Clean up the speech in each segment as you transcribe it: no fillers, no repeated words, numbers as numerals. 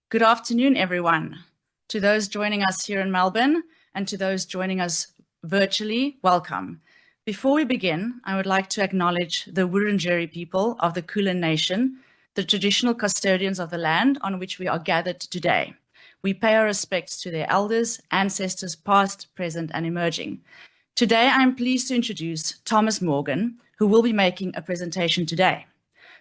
Good afternoon, everyone. To those joining us here in Melbourne and to those joining us virtually, welcome. Before we begin, I would like to acknowledge the Wurundjeri people of the Kulin Nation, the traditional custodians of the land on which we are gathered today. We pay our respects to their elders, ancestors past, present, and emerging. Today, I am pleased to introduce Thomas Morgan, who will be making a presentation today.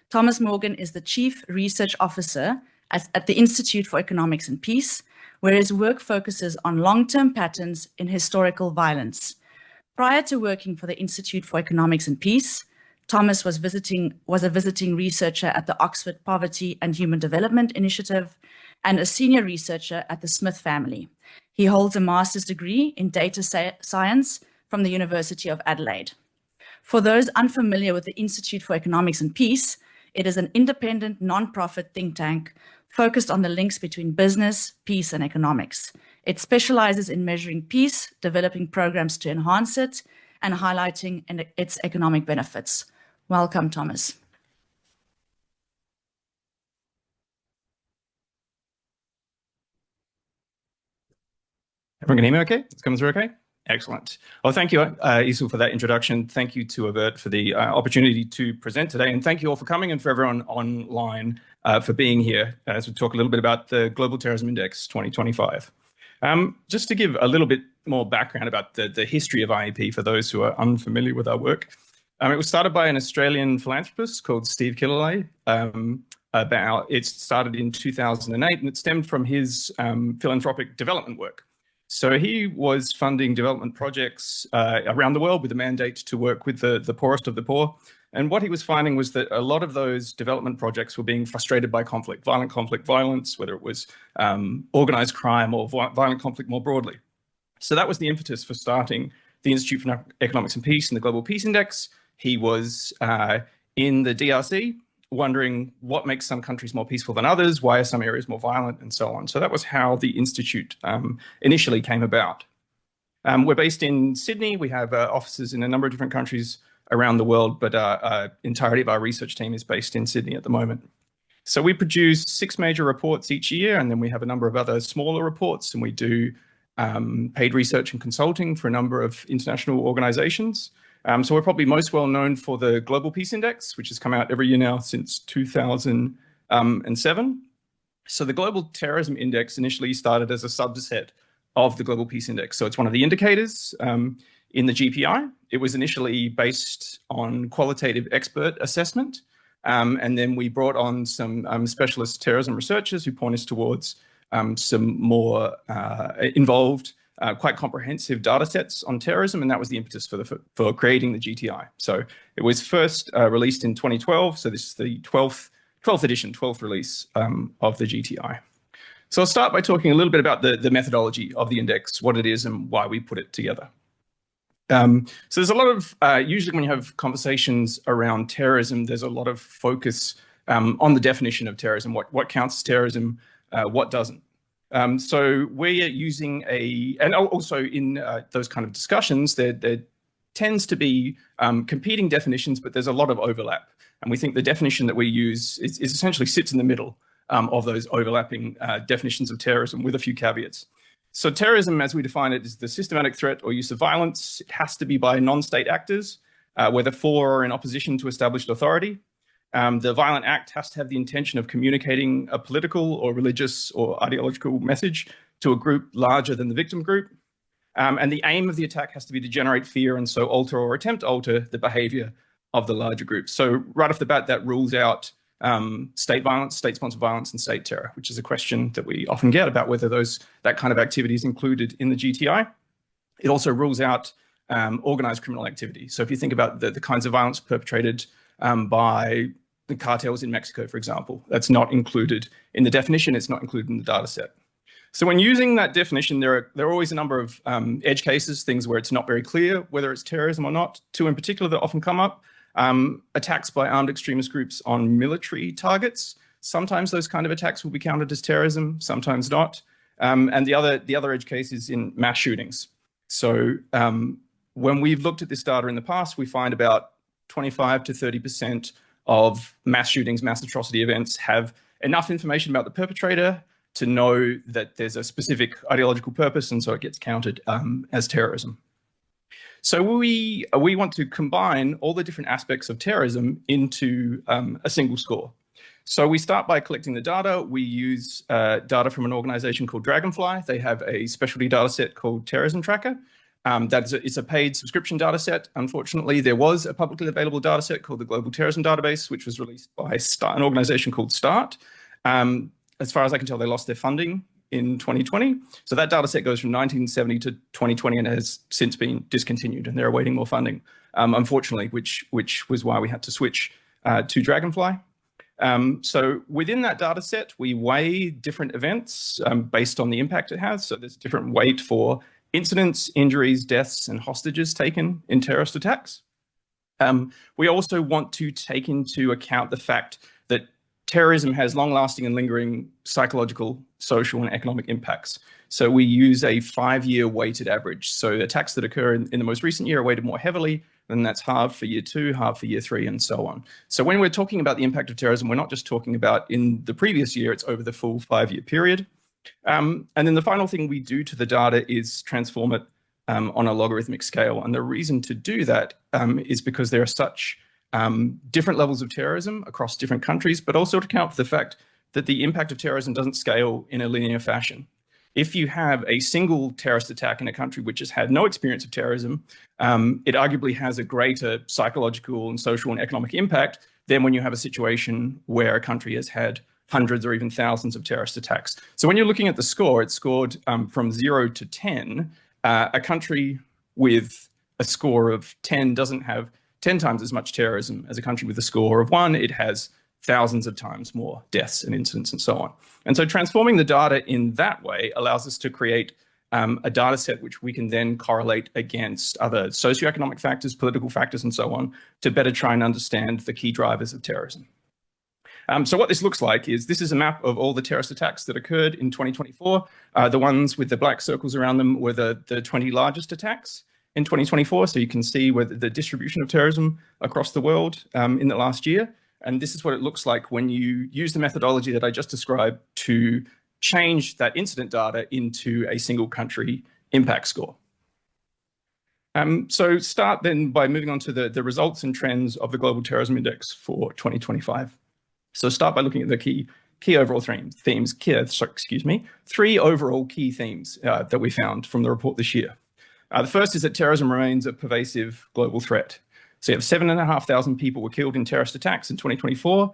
Thomas Morgan is the Chief Research Officer at the Institute for Economics and Peace, where his work focuses on long-term patterns in historical violence. Prior to working for the Institute for Economics and Peace, Thomas was a visiting researcher at the Oxford Poverty and Human Development Initiative and a senior researcher at the Smith family. He holds a master's degree in data science from the University of Adelaide. For those unfamiliar with the Institute for Economics and Peace, it is an independent, non-profit think tank focused on the links between business, peace, and economics. It specializes in measuring peace, developing programs to enhance it, and highlighting its economic benefits. Welcome, Thomas. Everyone can hear me okay? It's coming through okay? Excellent. Well, thank you, Isul, for that introduction. Thank you to AVERT for the opportunity to present today. And thank you all for coming and for everyone online for being here as we talk a little bit about the Global Terrorism Index 2025. Just to give a little bit more background about the history of IEP for those who are unfamiliar with our work. It was started by an Australian philanthropist called Steve Killalay. It started in 2008 and it stemmed from his philanthropic development work. So he was funding development projects around the world with a mandate to work with the poorest of the poor. And what he was finding was that a lot of those development projects were being frustrated by conflict, violence, whether it was organized crime or violent conflict more broadly. So that was the impetus for starting the Institute for Economics and Peace and the Global Peace Index. He was in the DRC, wondering what makes some countries more peaceful than others, why are some areas more violent, and so on. So that was how the Institute initially came about. We're based in Sydney. We have offices in a number of different countries around the world, but entirety of our research team is based in Sydney at the moment. So we produce 6 major reports each year, and then we have a number of other smaller reports, and we do paid research and consulting for a number of international organizations. So we're probably most well known for the Global Peace Index, which has come out every year now since 2007. So the Global Terrorism Index initially started as a subset of the Global Peace Index. So it's one of the indicators in the GPI. It was initially based on qualitative expert assessment. And then we brought on some specialist terrorism researchers who point us towards some more involved quite comprehensive data sets on terrorism, and that was the impetus for creating the GTI. So it was first released in 2012, so this is the 12th edition, 12th release of the GTI. So I'll start by talking a little bit about the methodology of the index, what it is and why we put it together. So there's a lot of, usually when you have conversations around terrorism, there's a lot of focus on the definition of terrorism, what counts as terrorism, what doesn't. So we're using and also in those kind of discussions, there tends to be competing definitions, but there's a lot of overlap. And we think the definition that we use is essentially sits in the middle of those overlapping definitions of terrorism with a few caveats. So terrorism, as we define it, is the systematic threat or use of violence. It has to be by non-state actors, whether for or in opposition to established authority. The violent act has to have the intention of communicating a political or religious or ideological message to a group larger than the victim group. And the aim of the attack has to be to generate fear and so alter or attempt to alter the behavior of the larger group. So right off the bat, that rules out state violence, state-sponsored violence, and state terror, which is a question that we often get about whether that kind of activity is included in the GTI. It also rules out organized criminal activity. So if you think about the kinds of violence perpetrated by the cartels in Mexico, for example, that's not included in the definition. It's not included in the data set. So when using that definition, there are always a number of edge cases, things where it's not very clear whether it's terrorism or not. 2 in particular that often come up, attacks by armed extremist groups on military targets. Sometimes those kind of attacks will be counted as terrorism, sometimes not. And the other edge case is in mass shootings. So when we've looked at this data in the past, we find about 25 to 30% of mass shootings, mass atrocity events have enough information about the perpetrator to know that there's a specific ideological purpose, and so it gets counted as terrorism. So we want to combine all the different aspects of terrorism into a single score. So we start by collecting the data. We use data from an organization called Dragonfly. They have a specialty data set called Terrorism Tracker. It's a paid subscription data set. Unfortunately, there was a publicly available data set called the Global Terrorism Database, which was released by an organization called START. As far as I can tell, they lost their funding in 2020. So that data set goes from 1970 to 2020 and has since been discontinued, and they're awaiting more funding, unfortunately, which was why we had to switch to Dragonfly. So within that data set, we weigh different events based on the impact it has. So there's different weight for incidents, injuries, deaths, and hostages taken in terrorist attacks. We also want to take into account the fact that terrorism has long-lasting and lingering psychological, social, and economic impacts. So we use a 5-year weighted average. So attacks that occur in the most recent year are weighted more heavily, and that's halved for year 2, halved for year 3, and so on. So when we're talking about the impact of terrorism, we're not just talking about in the previous year, it's over the full 5-year period. And then the final thing we do to the data is transform it on a logarithmic scale. And the reason to do that is because there are such different levels of terrorism across different countries, but also to account for the fact that the impact of terrorism doesn't scale in a linear fashion. If you have a single terrorist attack in a country which has had no experience of terrorism, it arguably has a greater psychological and social and economic impact than when you have a situation where a country has had hundreds or even thousands of terrorist attacks. So when you're looking at the score, it's scored from 0 to 10. A country with a score of 10 doesn't have 10 times as much terrorism as a country with a score of 1. It has thousands of times more deaths and incidents and so on. And so transforming the data in that way allows us to create a data set which we can then correlate against other socioeconomic factors, political factors, and so on, to better try and understand the key drivers of terrorism. So what this looks like is this is a map of all the terrorist attacks that occurred in 2024. The ones with the black circles around them were the 20 largest attacks in 2024. So you can see where the distribution of terrorism across the world in the last year. And this is what it looks like when you use the methodology that I just described to change that incident data into a single country impact score. So start then by moving on to the results and trends of the Global Terrorism Index for 2025. So start by looking at the key overall themes. Three overall key themes that we found from the report this year. The first is that terrorism remains a pervasive global threat. So you have 7,500 people were killed in terrorist attacks in 2024.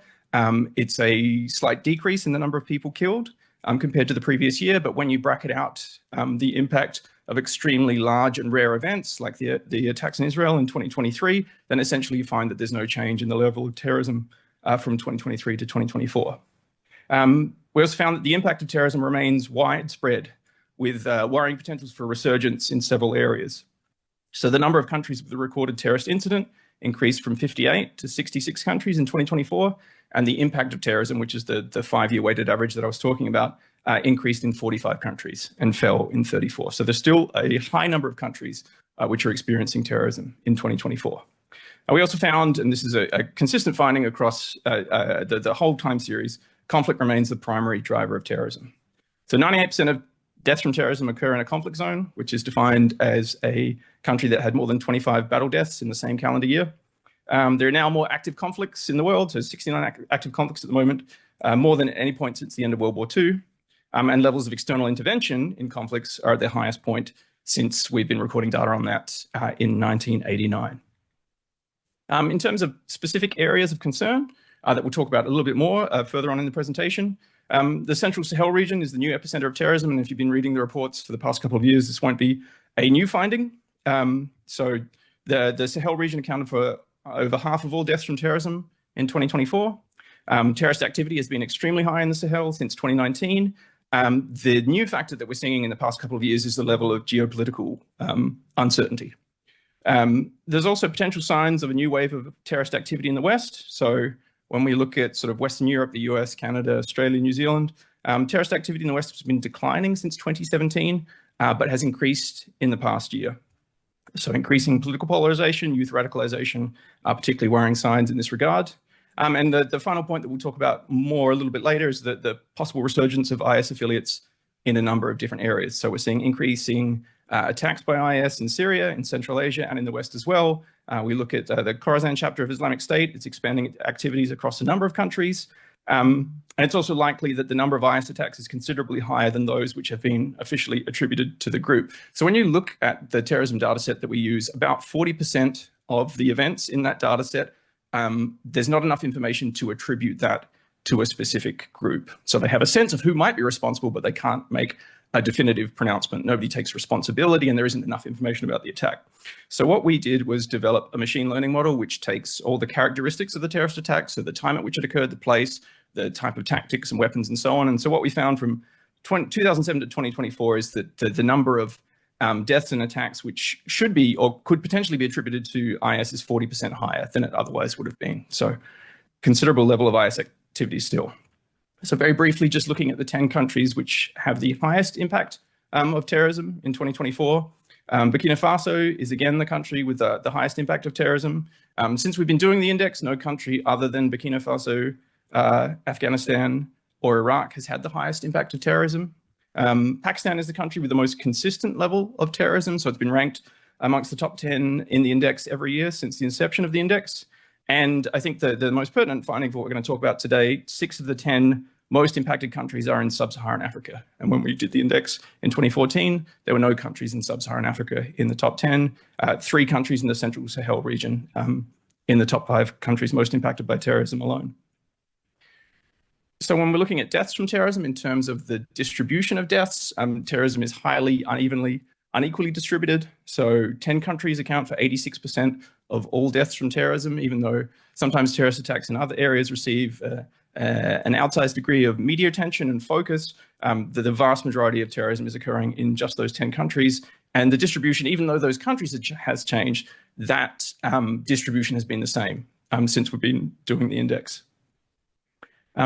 It's a slight decrease in the number of people killed compared to the previous year. But when you bracket out the impact of extremely large and rare events like the attacks in Israel in 2023, then essentially you find that there's no change in the level of terrorism from 2023 to 2024. We also found that the impact of terrorism remains widespread with worrying potentials for resurgence in several areas. So the number of countries with a recorded terrorist incident increased from 58 to 66 countries in 2024. And the impact of terrorism, which is the 5-year weighted average that I was talking about, increased in 45 countries and fell in 34. So there's still a high number of countries which are experiencing terrorism in 2024. We also found, and this is a consistent finding across the whole time series, conflict remains the primary driver of terrorism. So 98% of deaths from terrorism occur in a conflict zone, which is defined as a country that had more than 25 battle deaths in the same calendar year. There are now more active conflicts in the world, so 69 active conflicts at the moment, more than at any point since the end of World War II. And levels of external intervention in conflicts are at their highest point since we've been recording data on that in 1989. In terms of specific areas of concern that we'll talk about a little bit more further on in the presentation, the Central Sahel region is the new epicenter of terrorism. And if you've been reading the reports for the past couple of years, this won't be a new finding. So the Sahel region accounted for over half of all deaths from terrorism in 2024. Terrorist activity has been extremely high in the Sahel since 2019. The new factor that we're seeing in the past couple of years is the level of geopolitical uncertainty. There's also potential signs of a new wave of terrorist activity in the West. So when we look at sort of Western Europe, the US, Canada, Australia, New Zealand, terrorist activity in the West has been declining since 2017, but has increased in the past year. So increasing political polarization, youth radicalization are particularly worrying signs in this regard. And the final point that we'll talk about more a little bit later is the possible resurgence of IS affiliates in a number of different areas. So we're seeing increasing attacks by IS in Syria, in Central Asia, and in the West as well. We look at the Khorasan chapter of Islamic State. It's expanding activities across a number of countries. And it's also likely that the number of IS attacks is considerably higher than those which have been officially attributed to the group. So when you look at the terrorism data set that we use, about 40% of the events in that data set, there's not enough information to attribute that to a specific group. So they have a sense of who might be responsible, but they can't make a definitive pronouncement. Nobody takes responsibility, and there isn't enough information about the attack. So what we did was develop a machine learning model which takes all the characteristics of the terrorist attack, so the time at which it occurred, the place, the type of tactics and weapons and so on. And so what we found from 2007 to 2024 is that the number of deaths and attacks which should be or could potentially be attributed to IS is 40% higher than it otherwise would have been. So considerable level of IS activity still. So very briefly, just looking at the 10 countries which have the highest impact of terrorism in 2024. Burkina Faso is again the country with the highest impact of terrorism. Since we've been doing the index, no country other than Burkina Faso, Afghanistan, or Iraq has had the highest impact of terrorism. Pakistan is the country with the most consistent level of terrorism, so it's been ranked amongst the top 10 in the index every year since the inception of the index. And I think the most pertinent finding for what we're going to talk about today, 6 of the 10 most impacted countries are in sub-Saharan Africa. And when we did the index in 2014, there were no countries in sub-Saharan Africa in the top 10, 3 countries in the Central Sahel region in the top 5 countries most impacted by terrorism alone. So when we're looking at deaths from terrorism in terms of the distribution of deaths, terrorism is highly unequally distributed. So 10 countries account for 86% of all deaths from terrorism, even though sometimes terrorist attacks in other areas receive an outsized degree of media attention and focus. The vast majority of terrorism is occurring in just those 10 countries. And the distribution, even though those countries has changed, that distribution has been the same since we've been doing the index.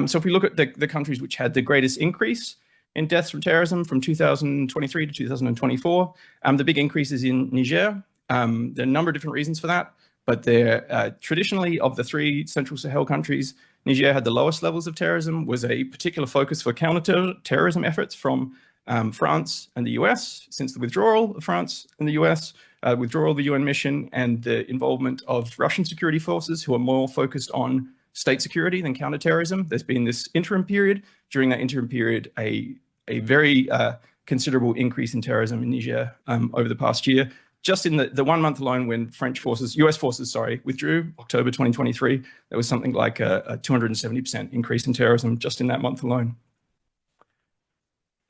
So if we look at the countries which had the greatest increase in deaths from terrorism from 2023 to 2024, the big increase is in Niger. There are a number of different reasons for that, but they're traditionally, of the 3 Central Sahel countries, Niger had the lowest levels of terrorism, was a particular focus for counter-terrorism efforts from France and the US since the withdrawal of France and the US, withdrawal of the UN mission, and the involvement of Russian security forces who are more focused on state security than counterterrorism. There's been this interim period. During that interim period, a very considerable increase in terrorism in Niger over the past year. Just in the 1 month alone when US forces, withdrew, October 2023, there was something like a 270% increase in terrorism just in that month alone.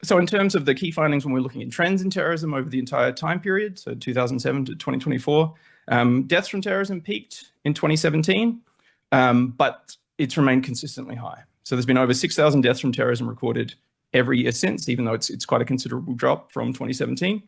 So in terms of the key findings when we're looking at trends in terrorism over the entire time period, so 2007 to 2024, deaths from terrorism peaked in 2017, but it's remained consistently high. So there's been over 6,000 deaths from terrorism recorded every year since, even though it's quite a considerable drop from 2017.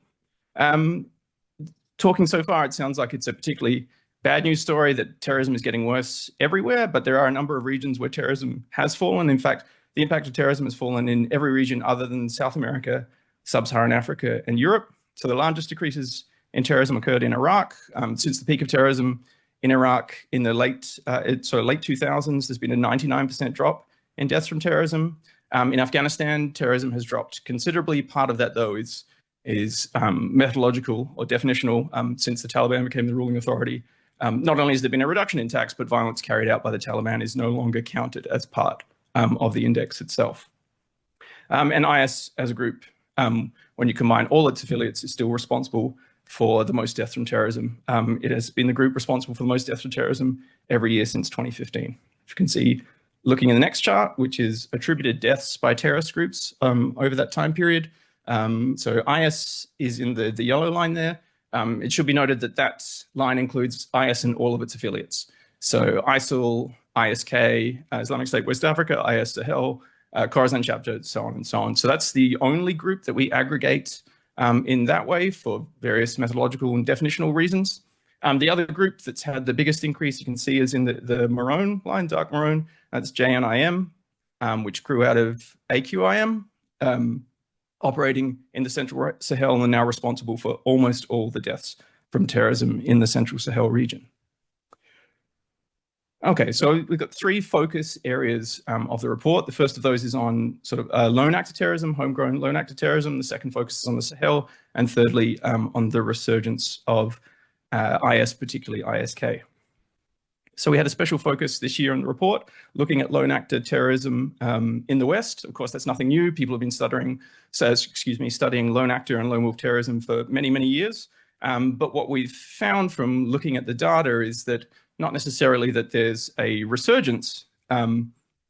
Talking so far, it sounds like it's a particularly bad news story that terrorism is getting worse everywhere, but there are a number of regions where terrorism has fallen. In fact, the impact of terrorism has fallen in every region other than South America, Sub-Saharan Africa, and Europe. So the largest decreases in terrorism occurred in Iraq. Since the peak of terrorism in Iraq in the late 2000s, there's been a 99% drop in deaths from terrorism. In Afghanistan, terrorism has dropped considerably. Part of that, though, is methodological or definitional. Since the Taliban became the ruling authority, not only has there been a reduction in attacks, but violence carried out by the Taliban is no longer counted as part of the index itself. And IS as a group, when you combine all its affiliates, is still responsible for the most deaths from terrorism. It has been the group responsible for the most deaths from terrorism every year since 2015. If you can see, looking at the next chart, which is attributed deaths by terrorist groups over that time period. So IS is in the yellow line there. It should be noted that that line includes IS and all of its affiliates. So ISIL, ISK, Islamic State West Africa, IS Sahel, Khorasan chapter, so on and so on. So that's the only group that we aggregate in that way for various methodological and definitional reasons. The other group that's had the biggest increase you can see is in the maroon line, dark maroon. That's JNIM, which grew out of AQIM, operating in the Central Sahel and are now responsible for almost all the deaths from terrorism in the Central Sahel region. Okay, so we've got three focus areas of the report. The first of those is on sort of lone actor terrorism, homegrown lone actor terrorism. The second focuses on the Sahel, and thirdly, on the resurgence of IS, particularly ISK. So we had a special focus this year in the report looking at lone actor terrorism in the West. Of course, that's nothing new. People have been studying lone actor and lone wolf terrorism for many, many years. But what we've found from looking at the data is that not necessarily that there's a resurgence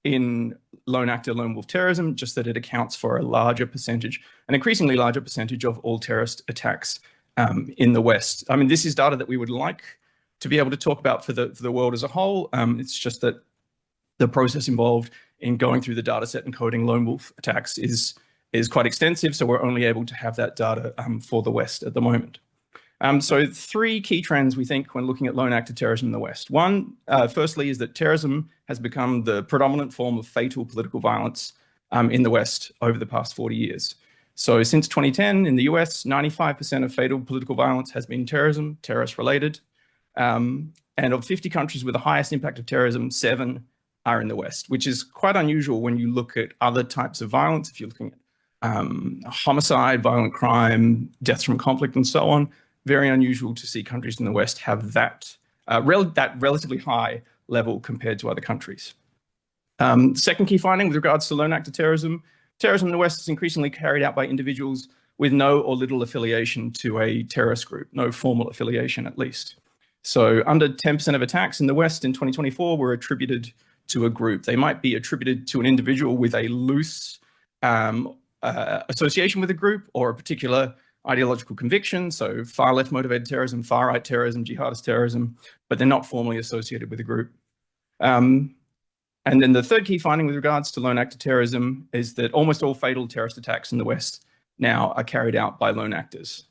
in lone actor, lone wolf terrorism, just that it accounts for a larger percentage, an increasingly larger percentage of all terrorist attacks in the West. I mean, this is data that we would like to be able to talk about for the world as a whole. It's just that the process involved in going through the data set and coding lone wolf attacks is quite extensive, so we're only able to have that data for the West at the moment. So three key trends we think when looking at lone actor terrorism in the West. One, firstly, is that terrorism has become the predominant form of fatal political violence in the West over the past 40 years. So since 2010 in the US, 95% of fatal political violence has been terrorism, terrorist related. And of 50 countries with the highest impact of terrorism, 7 are in the West, which is quite unusual when you look at other types of violence. If you're looking at homicide, violent crime, deaths from conflict, and so on, very unusual to see countries in the West have that relatively high level compared to other countries. Second key finding with regards to lone actor terrorism, terrorism in the West is increasingly carried out by individuals with no or little affiliation to a terrorist group, no formal affiliation at least. So under 10% of attacks in the West in 2024 were attributed to a group. They might be attributed to an individual with a loose association with a group or a particular ideological conviction, so far left motivated terrorism, far right terrorism, jihadist terrorism, but they're not formally associated with a group. And then the third key finding with regards to lone actor terrorism is that almost all fatal terrorist attacks in the West now are carried out by lone actors.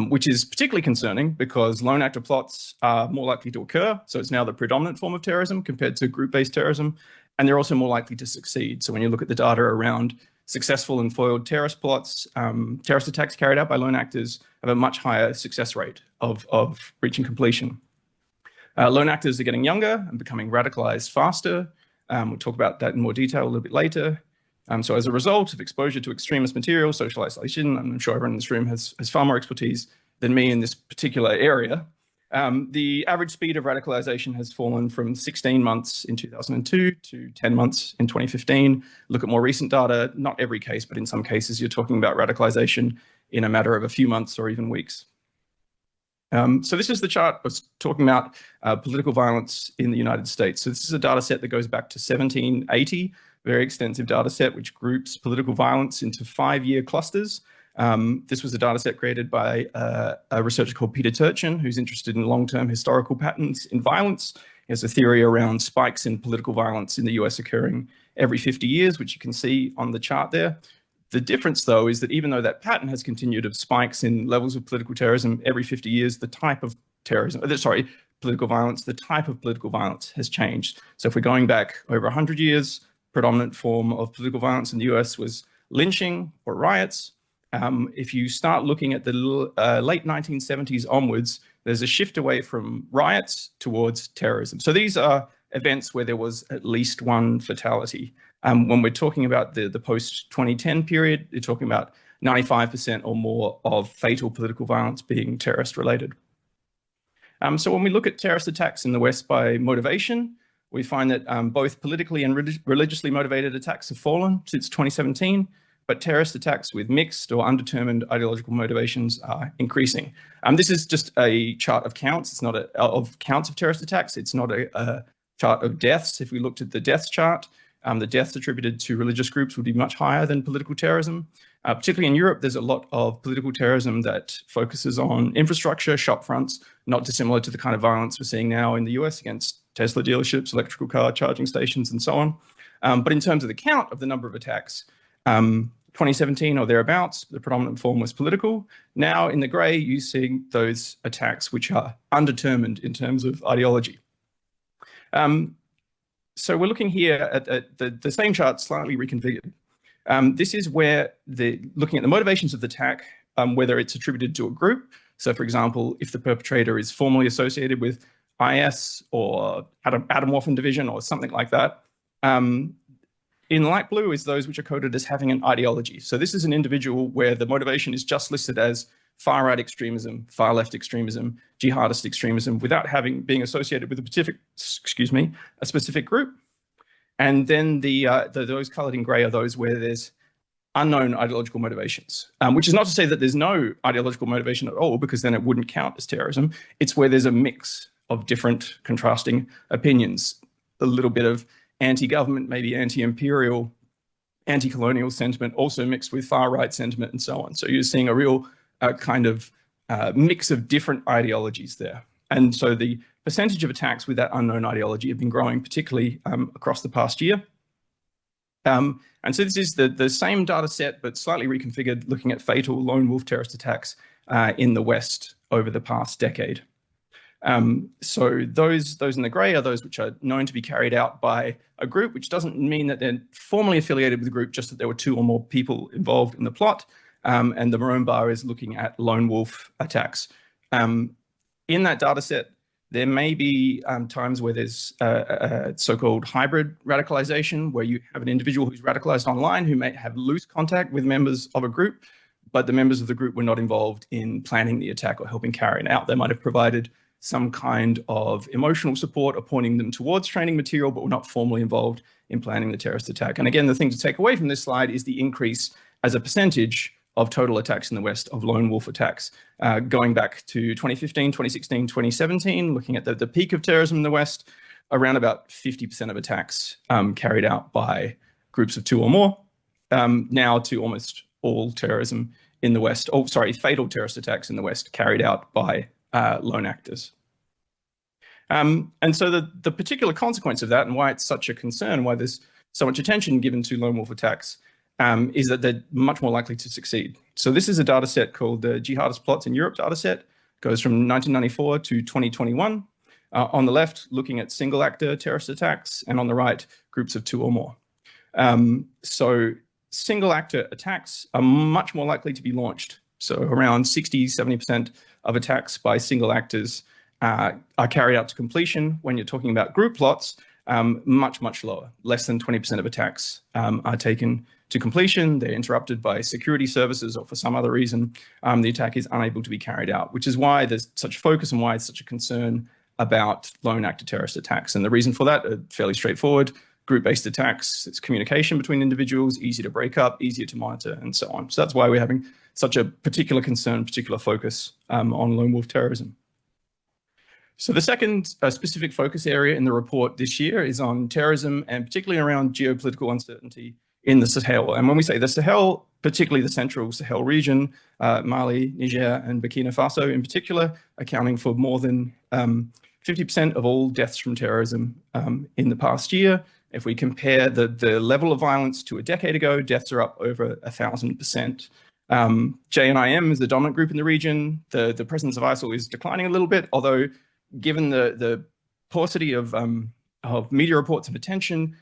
Which is particularly concerning because lone actor plots are more likely to occur. So it's now the predominant form of terrorism compared to group-based terrorism. And they're also more likely to succeed. So when you look at the data around successful and foiled terrorist plots, terrorist attacks carried out by lone actors have a much higher success rate of reaching completion. Lone actors are getting younger and becoming radicalized faster. We'll talk about that in more detail a little bit later. So as a result of exposure to extremist material, social isolation, I'm sure everyone in this room has far more expertise than me in this particular area. The average speed of radicalization has fallen from 16 months in 2002 to 10 months in 2015. Look at more recent data, not every case, but in some cases, you're talking about radicalization in a matter of a few months or even weeks. So this is the chart I was talking about political violence in the United States. So this is a data set that goes back to 1780, very extensive data set which groups political violence into 5-year clusters. This was a data set created by a researcher called Peter Turchin, who's interested in long-term historical patterns in violence. He has a theory around spikes in political violence in the US occurring every 50 years, which you can see on the chart there. The difference, though, is that even though that pattern has continued of spikes in levels of political terrorism every 50 years, the type of political violence, the type of political violence has changed. So if we're going back over 100 years, predominant form of political violence in the US was lynching or riots. If you start looking at the late 1970s onwards, there's a shift away from riots towards terrorism. So these are events where there was at least one fatality. When we're talking about the post-2010 period, you're talking about 95% or more of fatal political violence being terrorist related. So when we look at terrorist attacks in the West by motivation, we find that both politically and religiously motivated attacks have fallen since 2017, but terrorist attacks with mixed or undetermined ideological motivations are increasing. This is just a chart of counts. It's not of counts of terrorist attacks. It's not a chart of deaths. If we looked at the deaths chart, the deaths attributed to religious groups would be much higher than political terrorism. Particularly in Europe, there's a lot of political terrorism that focuses on infrastructure, shop fronts, not dissimilar to the kind of violence we're seeing now in the US against Tesla dealerships, electrical car charging stations, and so on. But in terms of the count of the number of attacks, 2017 or thereabouts, the predominant form was political. Now in the gray, you see those attacks which are undetermined in terms of ideology. So we're looking here at the same chart, slightly reconfigured. This is where looking at the motivations of the attack, whether it's attributed to a group. So for example, if the perpetrator is formally associated with IS or Atomwaffen division or something like that. In light blue is those which are coded as having an ideology. So this is an individual where the motivation is just listed as far-right extremism, far-left extremism, jihadist extremism, without being associated with a specific group. And then those colored in gray are those where there's unknown ideological motivations, which is not to say that there's no ideological motivation at all, because then it wouldn't count as terrorism. It's where there's a mix of different contrasting opinions, a little bit of anti-government, maybe anti-imperial, anti-colonial sentiment, also mixed with far-right sentiment and so on. So you're seeing a real kind of mix of different ideologies there. And so the percentage of attacks with that unknown ideology have been growing, particularly across the past year. And so this is the same data set, but slightly reconfigured, looking at fatal lone wolf terrorist attacks in the West over the past decade. So those in the gray are those which are known to be carried out by a group, which doesn't mean that they're formally affiliated with the group, just that there were 2 or more people involved in the plot. And the maroon bar is looking at lone wolf attacks. In that data set, there may be times where there's a so-called hybrid radicalization, where you have an individual who's radicalized online who may have loose contact with members of a group, but the members of the group were not involved in planning the attack or helping carry it out. They might have provided some kind of emotional support or pointing them towards training material, but were not formally involved in planning the terrorist attack. And again, the thing to take away from this slide is the increase as a percentage of total attacks in the West, of lone wolf attacks, going back to 2015, 2016, 2017, looking at the peak of terrorism in the West, around about 50% of attacks carried out by groups of 2 or more, now to almost all terrorism in the West, fatal terrorist attacks in the West carried out by lone actors. And so the particular consequence of that, and why it's such a concern, why there's so much attention given to lone wolf attacks, is that they're much more likely to succeed. So this is a data set called the Jihadist Plots in Europe data set. It goes from 1994 to 2021. On the left, looking at single actor terrorist attacks, and on the right, groups of 2 or more. So single actor attacks are much more likely to be launched. So around 60, 70% of attacks by single actors are carried out to completion. When you're talking about group plots, much, much lower. Less than 20% of attacks are taken to completion. They're interrupted by security services, or for some other reason, the attack is unable to be carried out, which is why there's such focus and why it's such a concern about lone actor terrorist attacks. And the reason for that are fairly straightforward. Group-based attacks, it's communication between individuals, easy to break up, easier to monitor, and so on. So that's why we're having such a particular concern, particular focus on lone wolf terrorism. So the second specific focus area in the report this year is on terrorism, and particularly around geopolitical uncertainty in the Sahel. And when we say the Sahel, particularly the central Sahel region, Mali, Niger, and Burkina Faso in particular, accounting for more than 50% of all deaths from terrorism in the past year. If we compare the level of violence to a decade ago, deaths are up over 1,000%. JNIM is the dominant group in the region. The presence of ISIL is declining a little bit, although given the paucity of media reports and attention,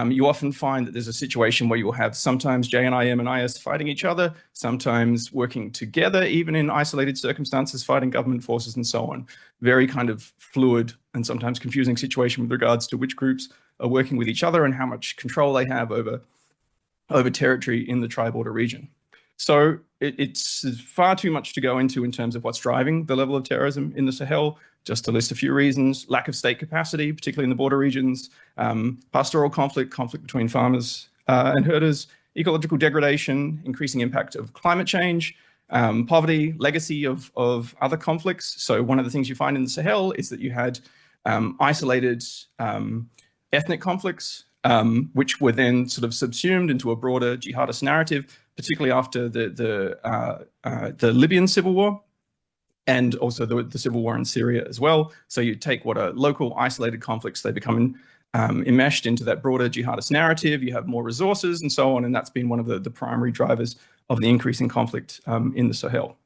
you often find that there's a situation where you will have sometimes JNIM and IS fighting each other, sometimes working together, even in isolated circumstances, fighting government forces and so on. Very kind of fluid and sometimes confusing situation with regards to which groups are working with each other and how much control they have over territory in the tri-border region. So it's far too much to go into in terms of what's driving the level of terrorism in the Sahel. Just to list a few reasons: lack of state capacity, particularly in the border regions, pastoral conflict between farmers and herders, ecological degradation, increasing impact of climate change, poverty, legacy of other conflicts. So one of the things you find in the Sahel is that you had isolated ethnic conflicts, which were then sort of subsumed into a broader jihadist narrative, particularly after the Libyan civil war, and also the civil war in Syria as well. So you take what are local isolated conflicts, they become enmeshed into that broader jihadist narrative. You have more resources and so on, and that's been one of the primary drivers of the increasing conflict in the Sahel.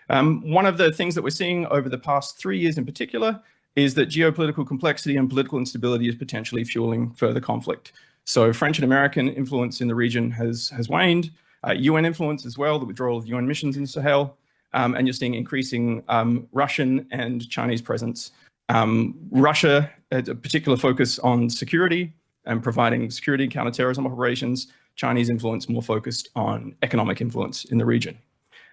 One of the things that we're seeing over the past 3 years in particular is that geopolitical complexity and political instability is potentially fueling further conflict. So French and American influence in the region has waned, UN influence as well, the withdrawal of UN missions in the Sahel, and you're seeing increasing Russian and Chinese presence Russia had a particular focus on security and providing security and counterterrorism operations. Chinese influence more focused on economic influence in the region.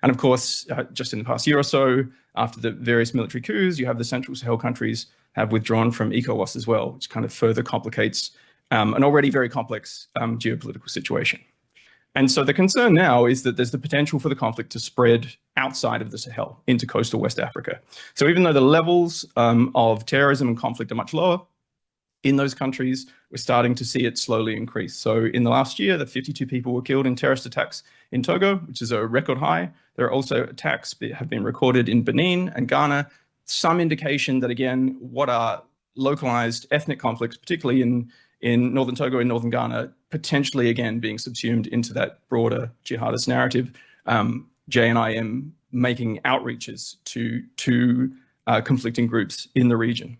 And of course, just in the past year or so, after the various military coups, you have the Central Sahel countries have withdrawn from ECOWAS as well, which kind of further complicates an already very complex geopolitical situation. And so the concern now is that there's the potential for the conflict to spread outside of the Sahel into coastal West Africa. So even though the levels of terrorism and conflict are much lower in those countries, we're starting to see it slowly increase. So in the last year, 52 people were killed in terrorist attacks in Togo, which is a record high. There are also attacks that have been recorded in Benin and Ghana. Some indication that, again, what are localized ethnic conflicts, particularly in northern Togo and northern Ghana, potentially, again, being subsumed into that broader jihadist narrative, JNIM making outreaches to conflicting groups in the region.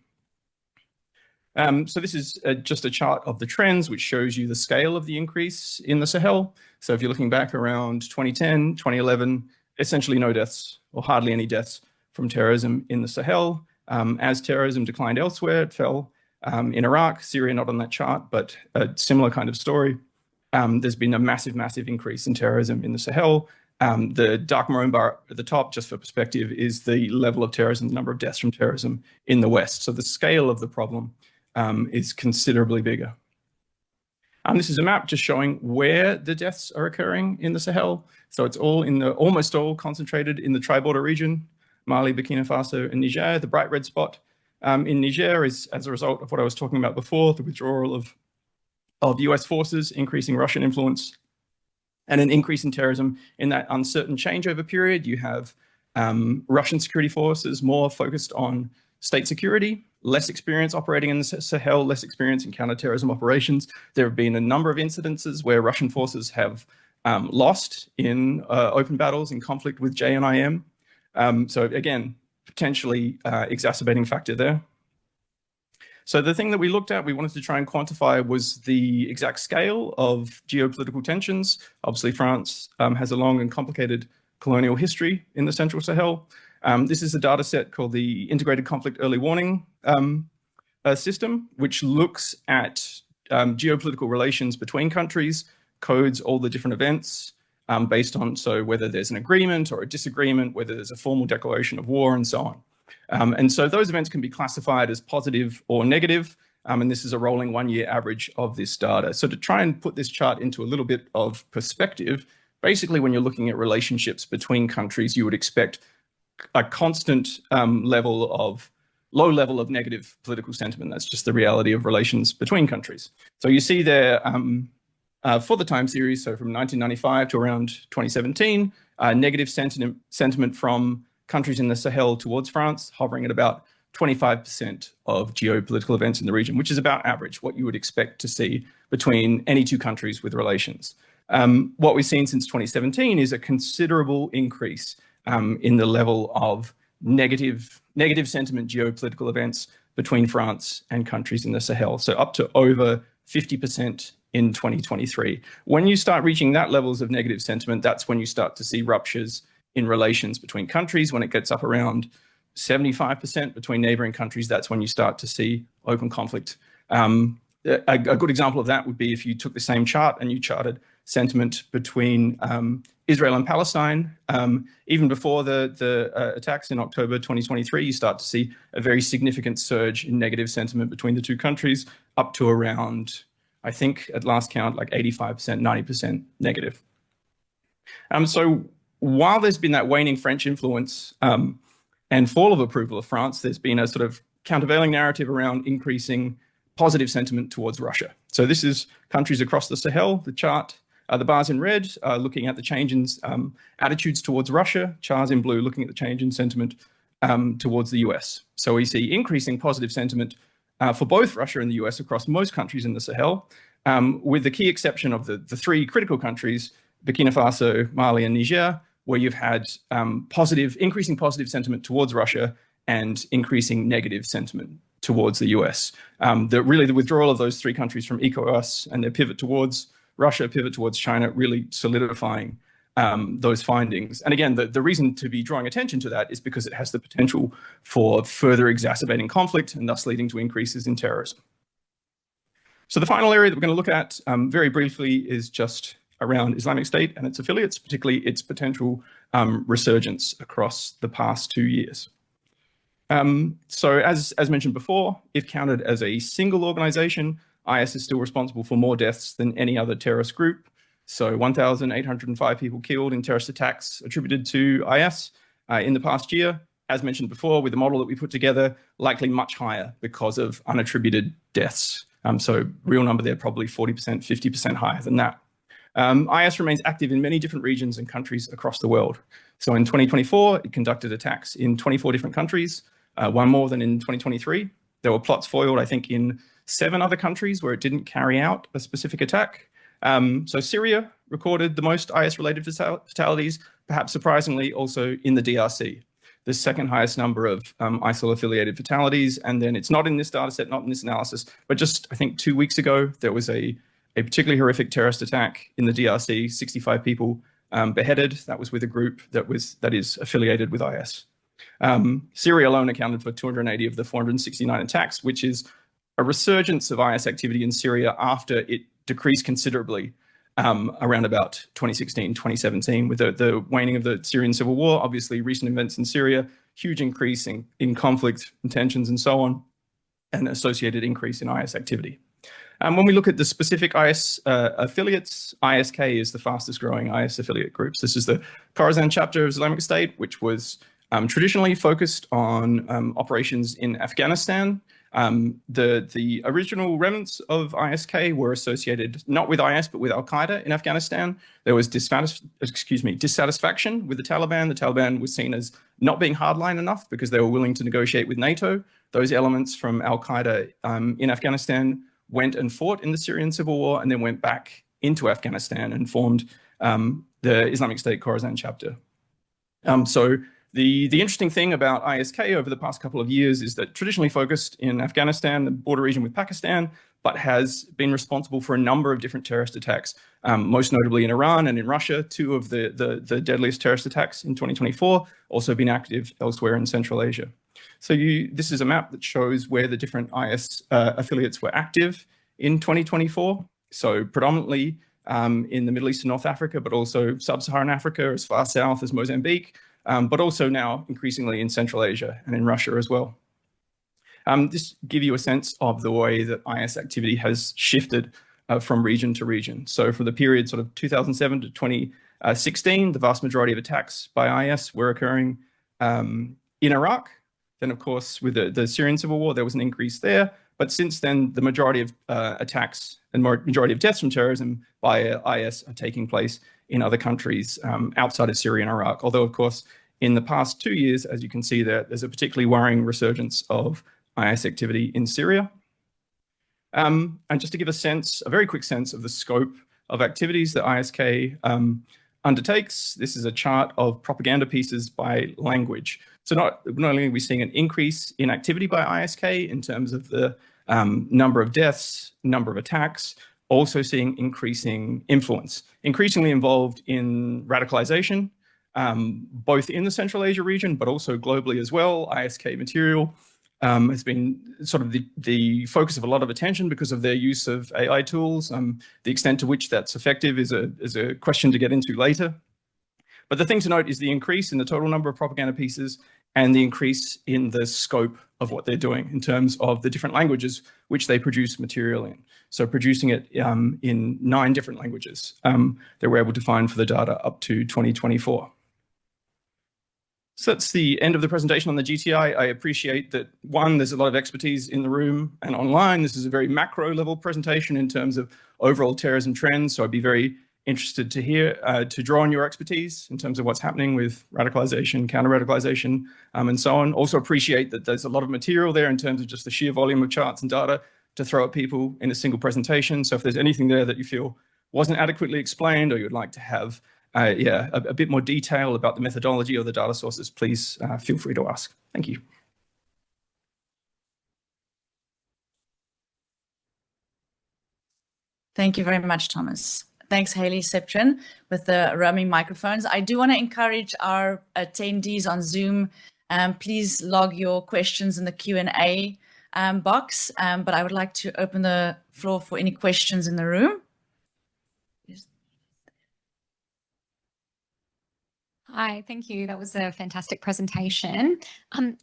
So this is just a chart of the trends, which shows you the scale of the increase in the Sahel. So if you're looking back around 2010, 2011, essentially no deaths or hardly any deaths from terrorism in the Sahel. As terrorism declined elsewhere, it fell in Iraq, Syria, not on that chart, but a similar kind of story. There's been a massive, massive increase in terrorism in the Sahel. The dark maroon bar at the top, just for perspective, is the level of terrorism, the number of deaths from terrorism in the West. So the scale of the problem is considerably bigger. This is a map just showing where the deaths are occurring in the Sahel. So it's all almost all concentrated in the tri-border region, Mali, Burkina Faso, and Niger. The bright red spot in Niger is as a result of what I was talking about before, the withdrawal of US forces, increasing Russian influence, and an increase in terrorism. In that uncertain changeover period, you have Russian security forces more focused on state security, less experience operating in the Sahel, less experience in counterterrorism operations. There have been a number of incidences where Russian forces have lost in open battles in conflict with JNIM. So again, potentially exacerbating factor there. So the thing that we looked at, we wanted to try and quantify, was the exact scale of geopolitical tensions. Obviously, France has a long and complicated colonial history in the Central Sahel. This is a data set called the Integrated Conflict Early Warning System, which looks at geopolitical relations between countries, codes all the different events based on whether there's an agreement or a disagreement, whether there's a formal declaration of war, and so on. And so those events can be classified as positive or negative, and this is a rolling one-year average of this data. So to try and put this chart into a little bit of perspective, basically when you're looking at relationships between countries, you would expect a constant low level of negative political sentiment. That's just the reality of relations between countries. So you see there for the time series, so from 1995 to around 2017, negative sentiment from countries in the Sahel towards France, hovering at about 25% of geopolitical events in the region, which is about average, what you would expect to see between any two countries with relations. What we've seen since 2017 is a considerable increase in the level of negative sentiment geopolitical events between France and countries in the Sahel. So up to over 50% in 2023. When you start reaching that levels of negative sentiment, that's when you start to see ruptures in relations between countries. When it gets up around 75% between neighboring countries, that's when you start to see open conflict. A good example of that would be if you took the same chart and you charted sentiment between Israel and Palestine. Even before the attacks in October 2023, you start to see a very significant surge in negative sentiment between the two countries, up to around, I think at last count, like 85%, 90% negative. So while there's been that waning French influence and fall of approval of France, there's been a sort of countervailing narrative around increasing positive sentiment towards Russia. So this is countries across the Sahel, the chart. The bars in red looking at the change in attitudes towards Russia, chars in blue looking at the change in sentiment towards the US. So we see increasing positive sentiment for both Russia and the US across most countries in the Sahel, with the key exception of the three critical countries, Burkina Faso, Mali, and Niger, where you've had increasing positive sentiment towards Russia and increasing negative sentiment towards the US. Really the withdrawal of those three countries from ECOWAS and their pivot towards Russia, pivot towards China, really solidifying those findings. And again, the reason to be drawing attention to that is because it has the potential for further exacerbating conflict and thus leading to increases in terrorism. So the final area that we're going to look at very briefly is just around Islamic State and its affiliates, particularly its potential resurgence across the past 2 years. So as mentioned before, if counted as a single organization, IS is still responsible for more deaths than any other terrorist group. So 1,805 people killed in terrorist attacks attributed to IS in the past year. As mentioned before, with the model that we put together, likely much higher because of unattributed deaths. So real number there, probably 40%, 50% higher than that. IS remains active in many different regions and countries across the world. So in 2024, it conducted attacks in 24 different countries, one more than in 2023. There were plots foiled, I think, in 7 other countries where it didn't carry out a specific attack. So Syria recorded the most IS-related fatalities, perhaps surprisingly also in the DRC, the second highest number of ISIL-affiliated fatalities. And then it's not in this data set, not in this analysis, but just, I think, 2 weeks ago, there was a particularly horrific terrorist attack in the DRC, 65 people beheaded. That was with a group that is affiliated with IS. Syria alone accounted for 280 of the 469 attacks, which is a resurgence of IS activity in Syria after it decreased considerably around about 2016, 2017, with the waning of the Syrian civil war. Obviously, recent events in Syria, huge increase in conflict and tensions and so on, and associated increase in IS activity. When we look at the specific IS affiliates, ISK is the fastest growing IS affiliate groups. This is the Khorasan chapter of Islamic State, which was traditionally focused on operations in Afghanistan. The original remnants of ISK were associated not with IS, but with Al-Qaeda in Afghanistan. There was dissatisfaction with the Taliban. The Taliban was seen as not being hardline enough because they were willing to negotiate with NATO. Those elements from Al-Qaeda in Afghanistan went and fought in the Syrian civil war and then went back into Afghanistan and formed the Islamic State Khorasan chapter. So the interesting thing about ISK over the past couple of years is that traditionally focused in Afghanistan, the border region with Pakistan, but has been responsible for a number of different terrorist attacks, most notably in Iran and in Russia, 2 of the deadliest terrorist attacks in 2024, also been active elsewhere in Central Asia. So this is a map that shows where the different IS affiliates were active in 2024. So predominantly in the Middle East and North Africa, but also Sub-Saharan Africa, as far south as Mozambique, but also now increasingly in Central Asia and in Russia as well. This gives you a sense of the way that IS activity has shifted from region to region. So for the period sort of 2007 to 2016, the vast majority of attacks by IS were occurring in Iraq. Then, of course, with the Syrian civil war, there was an increase there. But since then, the majority of attacks and majority of deaths from terrorism by IS are taking place in other countries outside of Syria and Iraq. Although, of course, in the past 2 years, as you can see there, there's a particularly worrying resurgence of IS activity in Syria. And just to give a very quick sense of the scope of activities that ISK undertakes, this is a chart of propaganda pieces by language. So not only are we seeing an increase in activity by ISK in terms of the number of deaths, number of attacks, also seeing increasing influence, increasingly involved in radicalization, both in the Central Asia region, but also globally as well. ISK material has been sort of the focus of a lot of attention because of their use of AI tools. The extent to which that's effective is a question to get into later. But the thing to note is the increase in the total number of propaganda pieces and the increase in the scope of what they're doing in terms of the different languages which they produce material in. So producing it in 9 different languages they were able to find for the data up to 2024. So that's the end of the presentation on the GTI. I appreciate that, one, there's a lot of expertise in the room and online. This is a very macro level presentation in terms of overall terrorism trends. So I'd be very interested to hear, to draw on your expertise in terms of what's happening with radicalization, counter-radicalization, and so on. Also appreciate that there's a lot of material there in terms of just the sheer volume of charts and data to throw at people in a single presentation. So if there's anything there that you feel wasn't adequately explained or you'd like to have a bit more detail about the methodology or the data sources, please feel free to ask. Thank you. Thank you very much, Thomas. Thanks, Haley Septrin, with the roaming microphones. I do want to encourage our attendees on Zoom, please log your questions in the Q&A box, but I would like to open the floor for any questions in the room. Hi, thank you. That was a fantastic presentation.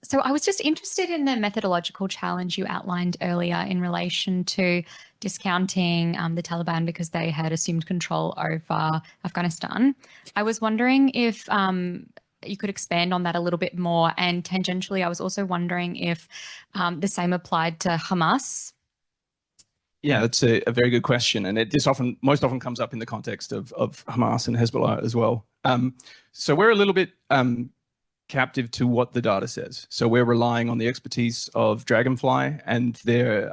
So I was just interested in the methodological challenge you outlined earlier in relation to discounting the Taliban because they had assumed control over Afghanistan. I was wondering if you could expand on that a little bit more. And tangentially, I was also wondering if the same applied to Hamas. Yeah, that's a very good question, and this most often comes up in the context of Hamas and Hezbollah as well. So we're a little bit captive to what the data says. So we're relying on the expertise of Dragonfly and their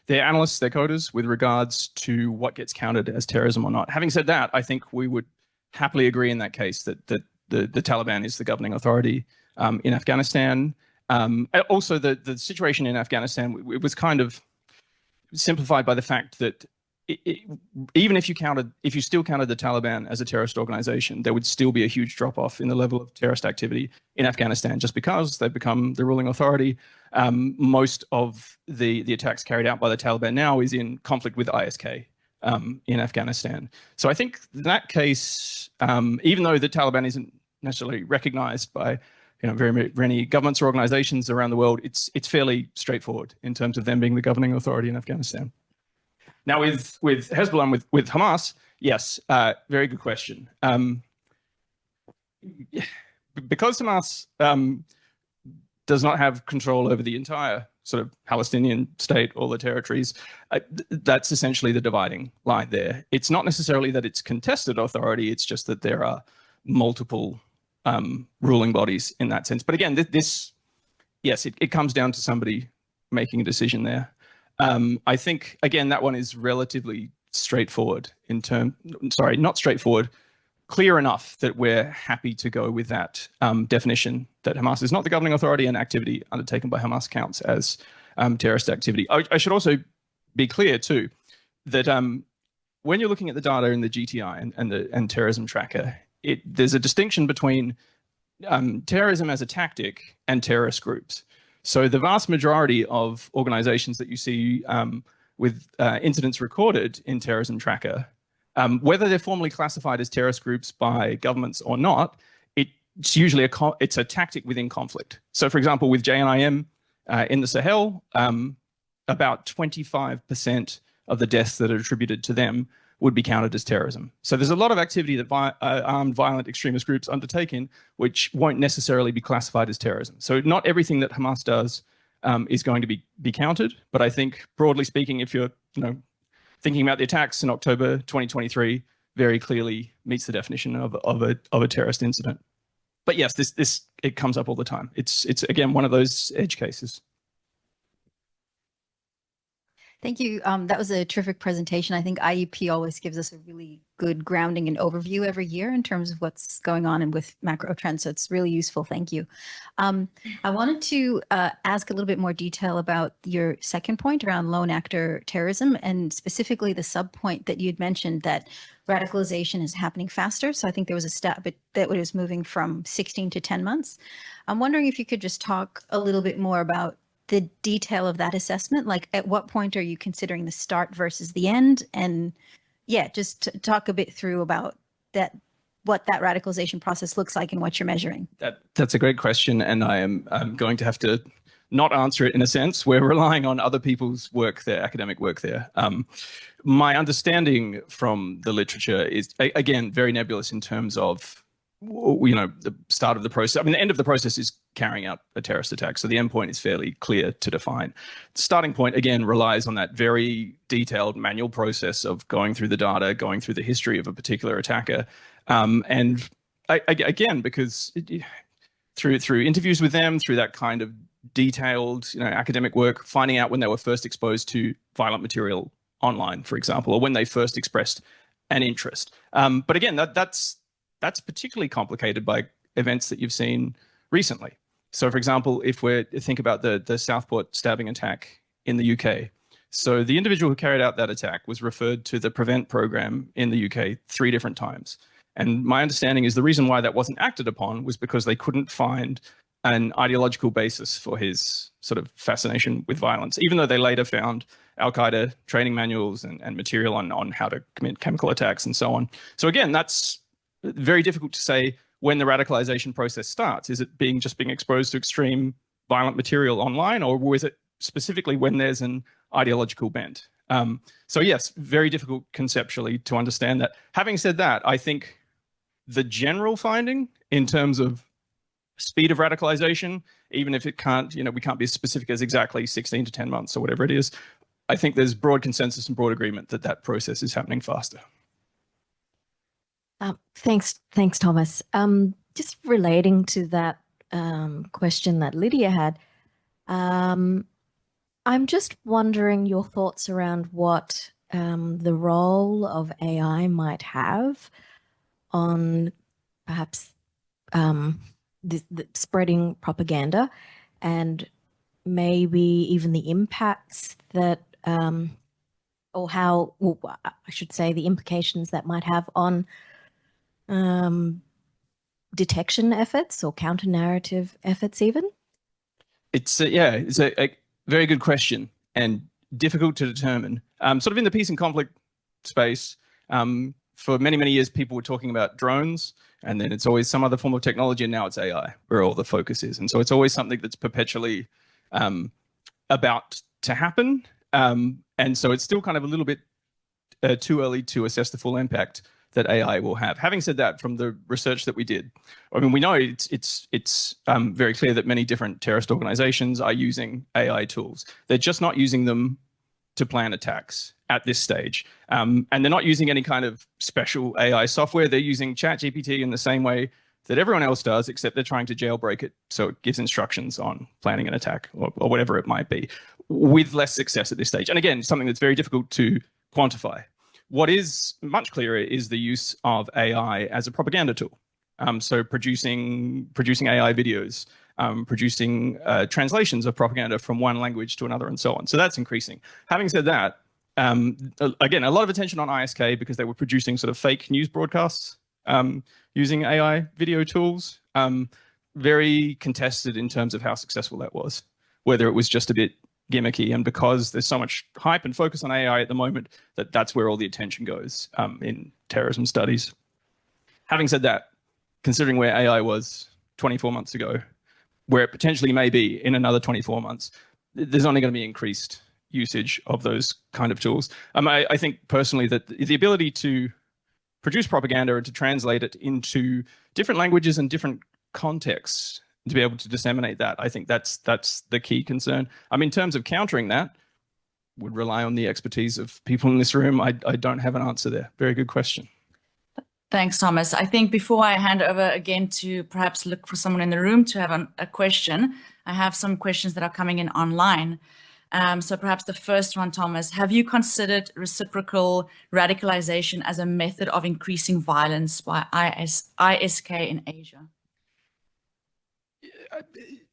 analysts, their coders, with regards to what gets counted as terrorism or not. Having said that, I think we would happily agree in that case that the Taliban is the governing authority in Afghanistan. Also, the situation in Afghanistan, it was kind of simplified by the fact that even if you still counted the Taliban as a terrorist organization, there would still be a huge drop-off in the level of terrorist activity in Afghanistan, just because they've become the ruling authority. Most of the attacks carried out by the Taliban now is in conflict with ISK in Afghanistan. So I think in that case, even though the Taliban isn't necessarily recognized by very many governments or organizations around the world, it's fairly straightforward in terms of them being the governing authority in Afghanistan. Now, with Hezbollah and with Hamas, yes, very good question. Because Hamas does not have control over the entire sort of Palestinian state or the territories, that's essentially the dividing line there. It's not necessarily that it's contested authority, it's just that there are multiple ruling bodies in that sense. But again, yes, it comes down to somebody making a decision there. I think, again, that one is relatively straightforward not straightforward, clear enough that we're happy to go with that definition that Hamas is not the governing authority and activity undertaken by Hamas counts as terrorist activity. I should also be clear too, that when you're looking at the data in the GTI and terrorism tracker, there's a distinction between terrorism as a tactic and terrorist groups. So the vast majority of organizations that you see with incidents recorded in Terrorism Tracker, whether they're formally classified as terrorist groups by governments or not, it's usually it's a tactic within conflict. So for example, with JNIM in the Sahel, about 25% of the deaths that are attributed to them would be counted as terrorism. So there's a lot of activity that armed violent extremist groups undertaken, which won't necessarily be classified as terrorism. So not everything that Hamas does is going to be counted. But I think, broadly speaking, if you're thinking about the attacks in October 2023, very clearly meets the definition of a terrorist incident. But yes, it comes up all the time. It's again one of those edge cases. Thank you. That was a terrific presentation. I think IEP always gives us a really good grounding and overview every year in terms of what's going on and with macro trends. So it's really useful. Thank you. I wanted to ask a little bit more detail about your second point around lone actor terrorism, and specifically the sub point that you'd mentioned that radicalization is happening faster. So I think there was a stat that was moving from 16 to 10 months. I'm wondering if you could just talk a little bit more about the detail of that assessment. Like, at what point are you considering the start versus the end? And yeah, just talk a bit through about that, what that radicalization process looks like and what you're measuring. That's a great question, and I'm going to have to not answer it in a sense. We're relying on other people's work there, academic work there. My understanding from the literature is, again, very nebulous in terms of the start of the process. I mean, the end of the process is carrying out a terrorist attack. So the endpoint is fairly clear to define. The starting point, again, relies on that very detailed manual process of going through the data, going through the history of a particular attacker. And again, because through interviews with them, through that kind of detailed academic work, finding out when they were first exposed to violent material online, for example, or when they first expressed an interest. But again, that's particularly complicated by events that you've seen recently. So, for example, if we think about the Southport stabbing attack in the UK, So the individual who carried out that attack was referred to the PREVENT program in the UK 3 different times. And my understanding is the reason why that wasn't acted upon was because they couldn't find an ideological basis for his sort of fascination with violence, even though they later found Al-Qaeda training manuals and material on how to commit chemical attacks and so on. So again, that's very difficult to say when the radicalization process starts. Is it just being exposed to extreme violent material online, or is it specifically when there's an ideological bent? So yes, very difficult conceptually to understand that. Having said that, I think the general finding in terms of speed of radicalization, even if it can't, we can't be as specific as exactly 16 to 10 months or whatever it is, I think there's broad consensus and broad agreement that that process is happening faster. Thanks, Thomas. Just relating to that question that Lydia had, I'm just wondering your thoughts around what the role of AI might have on perhaps the spreading propaganda, and maybe even the impacts that, or how, well, I should say the implications that might have on detection efforts or counter-narrative efforts even? It's a very good question and difficult to determine. Sort of in the peace and conflict space, for many, many years, people were talking about drones, and then it's always some other form of technology, and now it's AI where all the focus is. And so it's always something that's perpetually about to happen. And so it's still kind of a little bit too early to assess the full impact that AI will have. Having said that, from the research that we did, I mean, we know it's very clear that many different terrorist organizations are using AI tools. They're just not using them to plan attacks at this stage. And they're not using any kind of special AI software. They're using ChatGPT in the same way that everyone else does, except they're trying to jailbreak it so it gives instructions on planning an attack or whatever it might be, with less success at this stage. And again, something that's very difficult to quantify. What is much clearer is the use of AI as a propaganda tool. So producing AI videos, producing translations of propaganda from one language to another, and so on. So that's increasing. Having said that, again, a lot of attention on ISK because they were producing sort of fake news broadcasts using AI video tools. Very contested in terms of how successful that was, whether it was just a bit gimmicky, and because there's so much hype and focus on AI at the moment, that's where all the attention goes in terrorism studies. Having said that, considering where AI was 24 months ago, where it potentially may be in another 24 months, there's only going to be increased usage of those kind of tools. I think personally that the ability to produce propaganda and to translate it into different languages and different contexts, to be able to disseminate that, I think that's the key concern. In terms of countering that, would rely on the expertise of people in this room. I don't have an answer there. Very good question. Thanks, Thomas. I think before I hand over again to perhaps look for someone in the room to have a question, I have some questions that are coming in online. So perhaps the first one, Thomas, have you considered reciprocal radicalization as a method of increasing violence by ISK in Asia?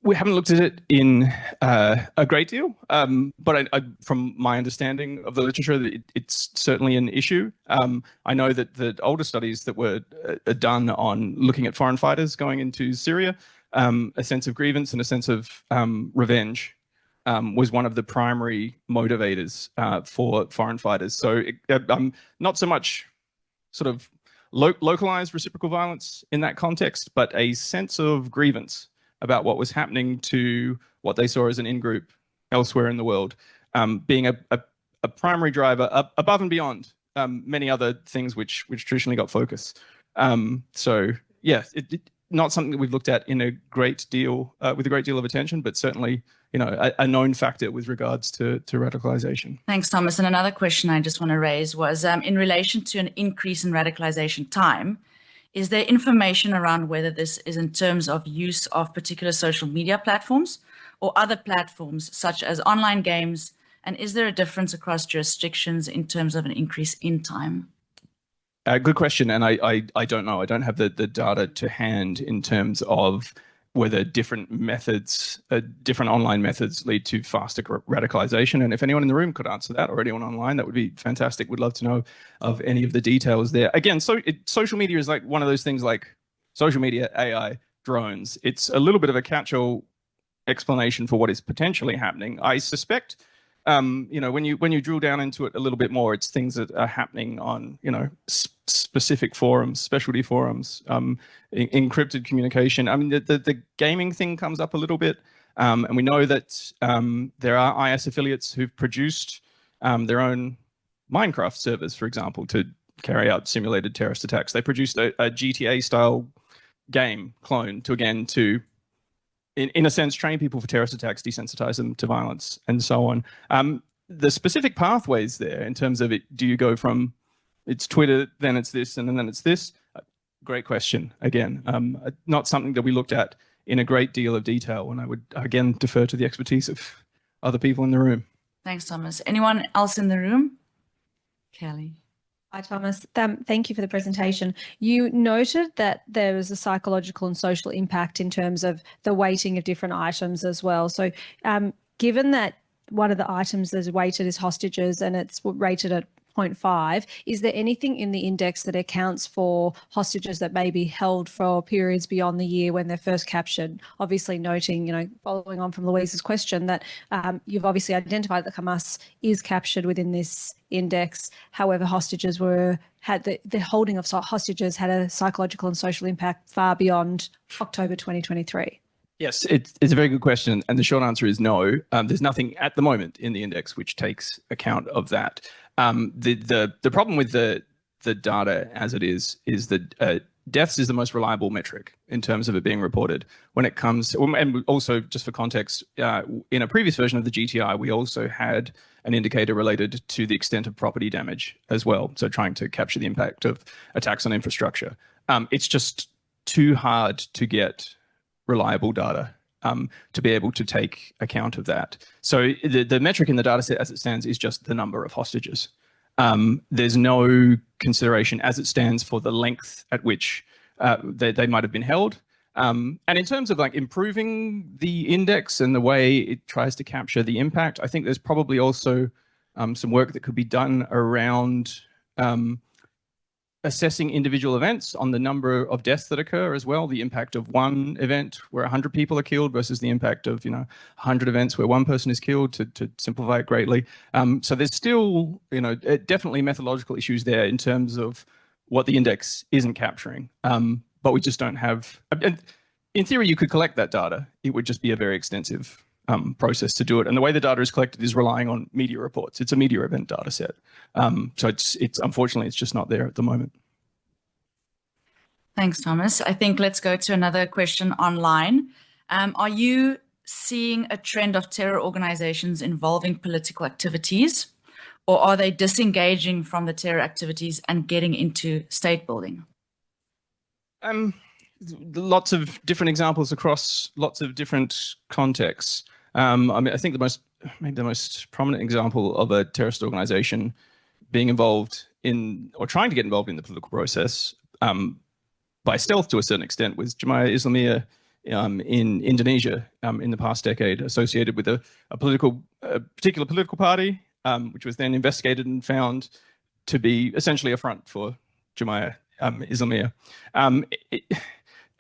We haven't looked at it in a great deal, but from my understanding of the literature, it's certainly an issue. I know that the older studies that were done on looking at foreign fighters going into Syria, a sense of grievance and a sense of revenge was one of the primary motivators for foreign fighters. So not so much sort of localized reciprocal violence in that context, but a sense of grievance about what was happening to what they saw as an in-group elsewhere in the world, being a primary driver above and beyond many other things which traditionally got focus. So yeah, not something that we've looked at in a great deal with a great deal of attention, but certainly a known factor with regards to radicalization. Thanks, Thomas. And another question I just want to raise was in relation to an increase in radicalization time. Is there information around whether this is in terms of use of particular social media platforms or other platforms such as online games? And is there a difference across jurisdictions in terms of an increase in time? Good question. And I don't know. I don't have the data to hand in terms of whether different methods, different online methods lead to faster radicalization. And if anyone in the room could answer that, or anyone online, that would be fantastic. Would love to know of any of the details there. Again, social media is like one of those things like social media, AI, drones. It's a little bit of a catch-all explanation for what is potentially happening. I suspect, when you drill down into it a little bit more, it's things that are happening on, specific forums, specialty forums, encrypted communication. I mean, the gaming thing comes up a little bit, and we know that there are IS affiliates who've produced their own Minecraft servers, for example, to carry out simulated terrorist attacks. They produced a GTA-style game clone to in a sense, train people for terrorist attacks, desensitize them to violence, and so on. The specific pathways there, in terms of it, do you go from it's Twitter, then it's this, and then it's this? Great question. Again, not something that we looked at in a great deal of detail, and I would, again, defer to the expertise of other people in the room. Thanks, Thomas. Anyone else in the room? Kelly. Hi, Thomas. Thank you for the presentation. You noted that there was a psychological and social impact in terms of the weighting of different items as well. So given that one of the items that's weighted is hostages and it's rated at 0.5, is there anything in the index that accounts for hostages that may be held for periods beyond the year when they're first captured? Obviously noting, following on from Louise's question, that you've obviously identified that Hamas is captured within this index. However, the holding of hostages had a psychological and social impact far beyond October 2023. Yes, it's a very good question, and the short answer is no. There's nothing at the moment in the index which takes account of that. The problem with the data as it is that deaths is the most reliable metric in terms of it being reported. When it comes, and also just for context, in a previous version of the GTI, we also had an indicator related to the extent of property damage as well. So trying to capture the impact of attacks on infrastructure. It's just too hard to get reliable data to be able to take account of that. So the metric in the data set as it stands is just the number of hostages. There's no consideration as it stands for the length at which they might have been held. And in terms of improving the index and the way it tries to capture the impact, I think there's probably also some work that could be done around assessing individual events on the number of deaths that occur as well, the impact of one event where 100 people are killed versus the impact of 100 events where one person is killed, to simplify it greatly. So there's still definitely methodological issues there in terms of what the index isn't capturing, but we just don't have. In theory, you could collect that data. It would just be a very extensive process to do it. And the way the data is collected is relying on media reports. It's a media event data set. So it's unfortunately, it's just not there at the moment. Thanks, Thomas. I think let's go to another question online. Are you seeing a trend of terror organizations involving political activities, or are they disengaging from the terror activities and getting into state building? Lots of different examples across lots of different contexts. I think maybe the most prominent example of a terrorist organization being involved in, or trying to get involved in, the political process by stealth to a certain extent was Jemaah Islamiyah in Indonesia in the past decade, associated with a particular political party, which was then investigated and found to be essentially a front for Jemaah Islamiyah.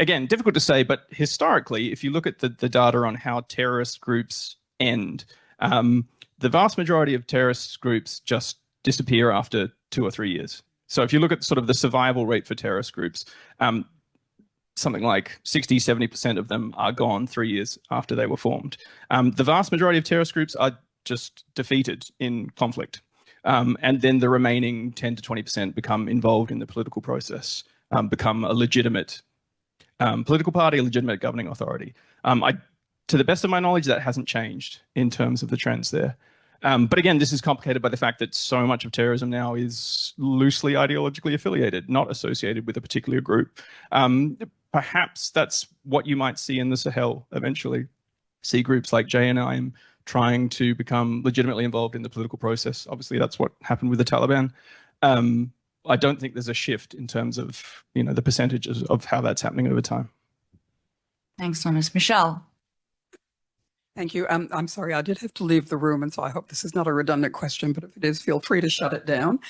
Again, difficult to say, but historically, if you look at the data on how terrorist groups end, the vast majority of terrorist groups just disappear after 2 or 3 years. So if you look at sort of the survival rate for terrorist groups, something like 60, 70% of them are gone 3 years after they were formed. The vast majority of terrorist groups are just defeated in conflict. And then the remaining 10 to 20% become involved in the political process, become a legitimate political party, a legitimate governing authority. To the best of my knowledge, that hasn't changed in terms of the trends there. But again, this is complicated by the fact that so much of terrorism now is loosely ideologically affiliated, not associated with a particular group. Perhaps that's what you might see in the Sahel eventually. See groups like JNIM trying to become legitimately involved in the political process. Obviously, that's what happened with the Taliban. I don't think there's a shift in terms of the percentages of how that's happening over time. Thanks, Thomas. Michelle. Thank you. I'm sorry, I did have to leave the room, and so I hope this is not a redundant question, but if it is, feel free to shut it down.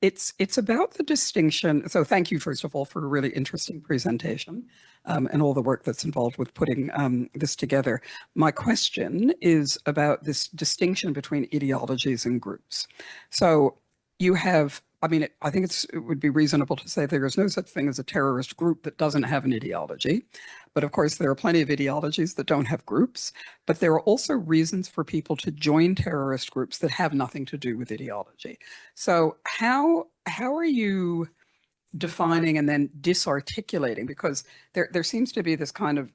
It's about the distinction. So thank you, first of all, for a really interesting presentation and all the work that's involved with putting this together. My question is about this distinction between ideologies and groups. So you have, I mean, I think it would be reasonable to say there is no such thing as a terrorist group that doesn't have an ideology. But of course, there are plenty of ideologies that don't have groups. But there are also reasons for people to join terrorist groups that have nothing to do with ideology. So how are you defining and then disarticulating? Because there seems to be this kind of,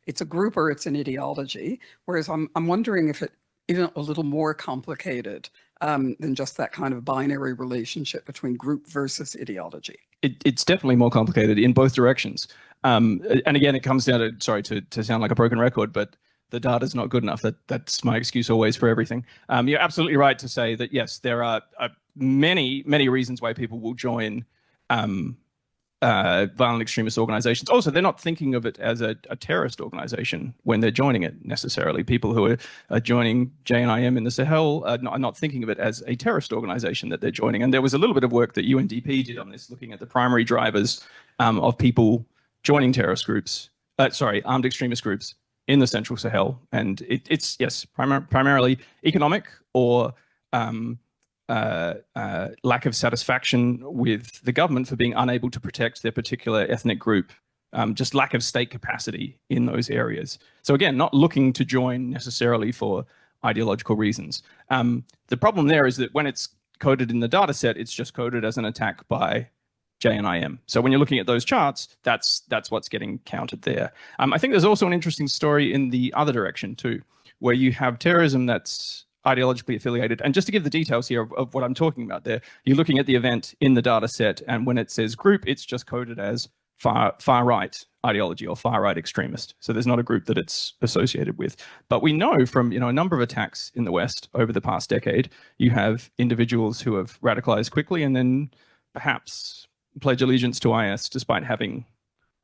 it's a group or it's an ideology. Whereas I'm wondering if it isn't a little more complicated than just that kind of binary relationship between group versus ideology. It's definitely more complicated in both directions. And again, it comes down to, sorry to sound like a broken record, but the data's not good enough. That's my excuse always for everything. You're absolutely right to say that, yes, there are many, many reasons why people will join violent extremist organizations. Also, they're not thinking of it as a terrorist organization when they're joining it necessarily. People who are joining JNIM in the Sahel are not thinking of it as a terrorist organization that they're joining. And there was a little bit of work that UNDP did on this, looking at the primary drivers of people joining terrorist groups, armed extremist groups in the Central Sahel. And it's yes, primarily economic or lack of satisfaction with the government for being unable to protect their particular ethnic group, just lack of state capacity in those areas. So again, not looking to join necessarily for ideological reasons. The problem there is that when it's coded in the data set, it's just coded as an attack by JNIM. So when you're looking at those charts, that's what's getting counted there. I think there's also an interesting story in the other direction too, where you have terrorism that's ideologically affiliated. And just to give the details here of what I'm talking about there, you're looking at the event in the data set, and when it says group, it's just coded as far-right ideology or far-right extremist. So there's not a group that it's associated with. But we know from a number of attacks in the West over the past decade, you have individuals who have radicalized quickly and then perhaps pledge allegiance to IS despite having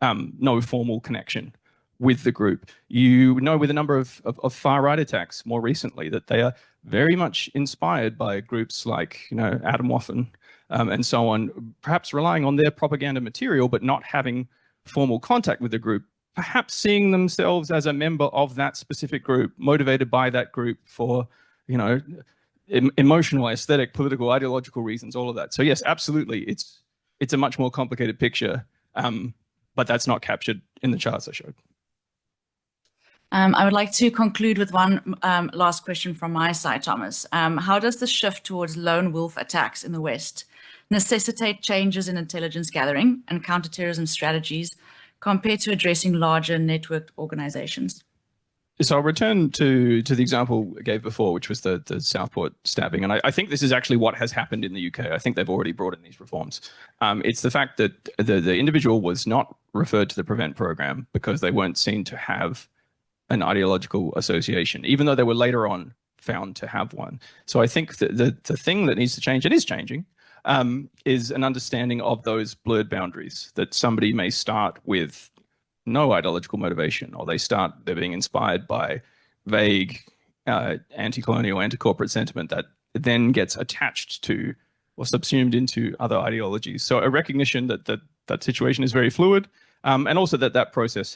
no formal connection with the group. You know, with a number of far-right attacks more recently, that they are very much inspired by groups like, Adam Waffen and so on, perhaps relying on their propaganda material, but not having formal contact with the group, perhaps seeing themselves as a member of that specific group, motivated by that group for, emotional, aesthetic, political, ideological reasons, all of that. So yes, absolutely, it's a much more complicated picture, but that's not captured in the charts I showed. I would like to conclude with one last question from my side, Thomas. How does the shift towards lone wolf attacks in the West necessitate changes in intelligence gathering and counterterrorism strategies compared to addressing larger networked organizations? So I'll return to the example I gave before, which was the Southport stabbing. And I think this is actually what has happened in the UK. I think they've already brought in these reforms. It's the fact that the individual was not referred to the PREVENT program because they weren't seen to have an ideological association, even though they were later on found to have one. So I think that the thing that needs to change, and is changing, is an understanding of those blurred boundaries, that somebody may start with no ideological motivation, or they're being inspired by vague anti-colonial, anti-corporate sentiment that then gets attached to or subsumed into other ideologies. So a recognition that situation is very fluid, and also that process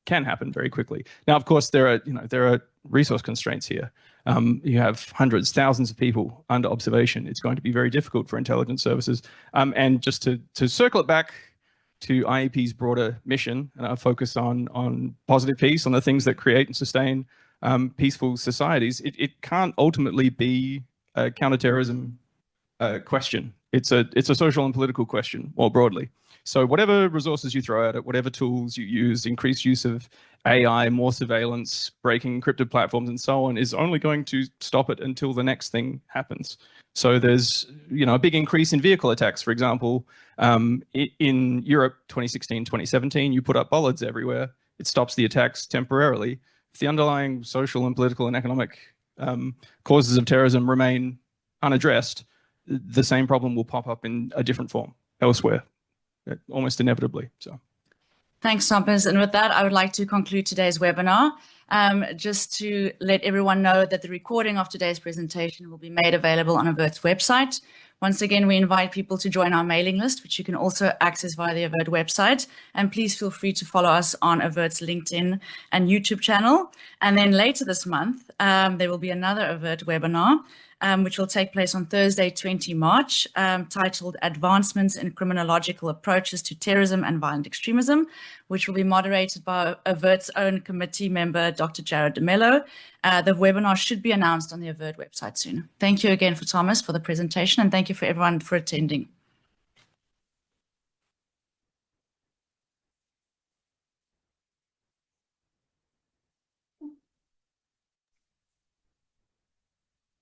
can happen very quickly. Now, of course, there are resource constraints here. You have hundreds, thousands of people under observation. It's going to be very difficult for intelligence services. And just to circle it back to IEP's broader mission, and our focus on positive peace, on the things that create and sustain peaceful societies, it can't ultimately be a counterterrorism question. It's a social and political question more broadly. So whatever resources you throw at it, whatever tools you use, increased use of AI, more surveillance, breaking encrypted platforms and so on, is only going to stop it until the next thing happens. So there's a big increase in vehicle attacks, for example. In Europe, 2016, 2017, you put up bollards everywhere. It stops the attacks temporarily. If the underlying social and political and economic causes of terrorism remain unaddressed, the same problem will pop up in a different form elsewhere, almost inevitably. So, Thanks, Thomas. And with that, I would like to conclude today's webinar. Just to let everyone know that the recording of today's presentation will be made available on AVERT's website. Once again, we invite people to join our mailing list, which you can also access via the AVERT website. And please feel free to follow us on AVERT's LinkedIn and YouTube channel. And then later this month, there will be another AVERT webinar, which will take place on Thursday, 20 March, titled Advancements in Criminological Approaches to Terrorism and Violent Extremism, which will be moderated by AVERT's own committee member, Dr. Jared de Mello. The webinar should be announced on the AVERT website soon. Thank you again for Thomas for the presentation, and thank you for everyone for attending.